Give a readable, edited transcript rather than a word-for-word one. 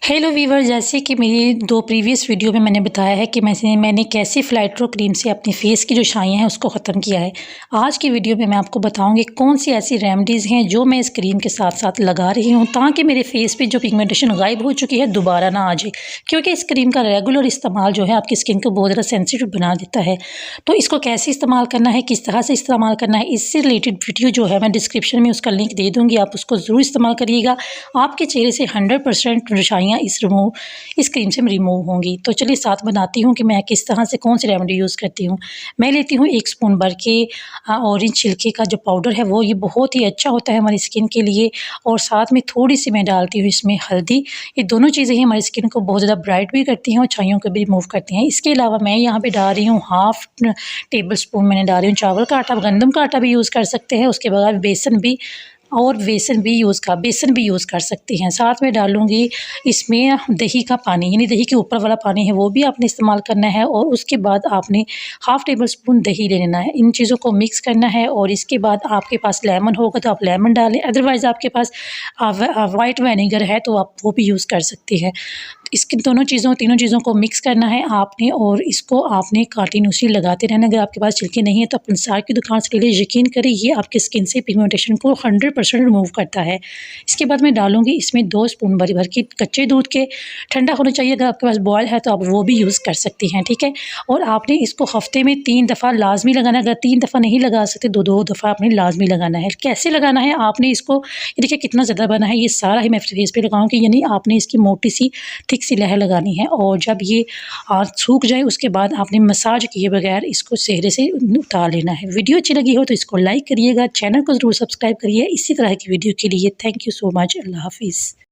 Hello Weaver, जैसे कि मेरी दो प्रीवियस वीडियो में मैंने बताया है कि मैंने कैसे फ्लाइट्रो क्रीम से अपनी फेस की जो छाइयाँ हैं उसको ख़त्म किया है। आज की वीडियो में मैं आपको बताऊंगी कौन सी ऐसी रेमेडीज़ हैं जो मैं इस क्रीम के साथ साथ लगा रही हूँ ताकि मेरे फेस पे जो पिगमेंटेशन गायब हो चुकी है दोबारा ना आ जाए, क्योंकि इस क्रीम का रेगुलर इस्तेमाल जो है आपकी स्किन को बहुत ज़्यादा सेंसिटिव बना देता है। तो इसको कैसे इस्तेमाल करना है, किस तरह से इस्तेमाल करना है, इससे रिलेटेड वीडियो जो है मैं डिस्क्रिप्शन में उसका लिंक दे दूँगी, आप उसको ज़रूर इस्तेमाल करिएगा। आपके चेहरे से 100% रुशाइयाँ इस क्रीम से रिमूव होंगी। तो चलिए साथ बनाती हूँ कि मैं किस तरह से कौन सी रेमेडी यूज़ करती हूँ। मैं लेती हूँ 1 स्पून भर के ऑरेंज छिलके का जो पाउडर है वो, ये बहुत ही अच्छा होता है हमारी स्किन के लिए। और साथ में थोड़ी सी मैं डालती हूँ इसमें हल्दी। ये दोनों चीज़ें ही हमारी स्किन को बहुत ज़्यादा ब्राइट भी करती हैं और छाइयों को भी रिमूव करती हैं। इसके अलावा मैं यहाँ पे डाल रही हूँ हाफ़ टेबल स्पून मैंने डाल रही हूँ चावल का आटा, गंदम का आटा भी यूज़ कर सकते हैं। उसके बाद बेसन भी यूज़ कर सकते हैं। साथ में डालूँगी इसमें दही का पानी, यानी दही के ऊपर वाला पानी है वो भी आपने इस्तेमाल करना है। और उसके बाद आपने हाफ़ टेबल स्पून दही ले लेना है। इन चीज़ों को मिक्स करना है और इसके बाद आपके पास लेमन होगा तो आप लेमन डालें, अदरवाइज़ आपके पास वाइट विनेगर है तो आप वो भी यूज़ कर सकते हैं। इसकी तीनों चीज़ों को मिक्स करना है आपने और इसको आपने कंटिन्यूसली लगाते रहना। अगर आपके पास छिलके नहीं है तो अपने सार की दुकान से ले लीजिए, यकीन करें ये आपकी स्किन से पिगमेंटेशन को 100% रिमूव करता है। इसके बाद मैं डालूँगी इसमें 2 स्पून भर के कच्चे दूध के, ठंडा होना चाहिए। अगर आपके पास बॉयल है तो आप वो भी यूज़ कर सकती हैं, ठीक है। और आपने इसको हफ्ते में 3 दफ़ा लाजमी लगाना है। अगर 3 दफ़ा नहीं लगा सकते 2-2 दफ़ा आपने लाजमी लगाना है। कैसे लगाना है आपने इसको, ये देखिए कितना ज़्यादा बना है, ये सारा ही मैं फेस पे लगाऊंगी। यानी आपने इसकी मोटी सी थिक सी लहर लगानी है और जब ये सूख जाए उसके बाद आपने मसाज किए बगैर इसको चेहरे से उतार लेना है। वीडियो अच्छी लगी हो तो इसको लाइक करिएगा, चैनल को ज़रूर सब्सक्राइब करिए इसी तरह की वीडियो के लिए। Thank you so much. Allah हाफिज़।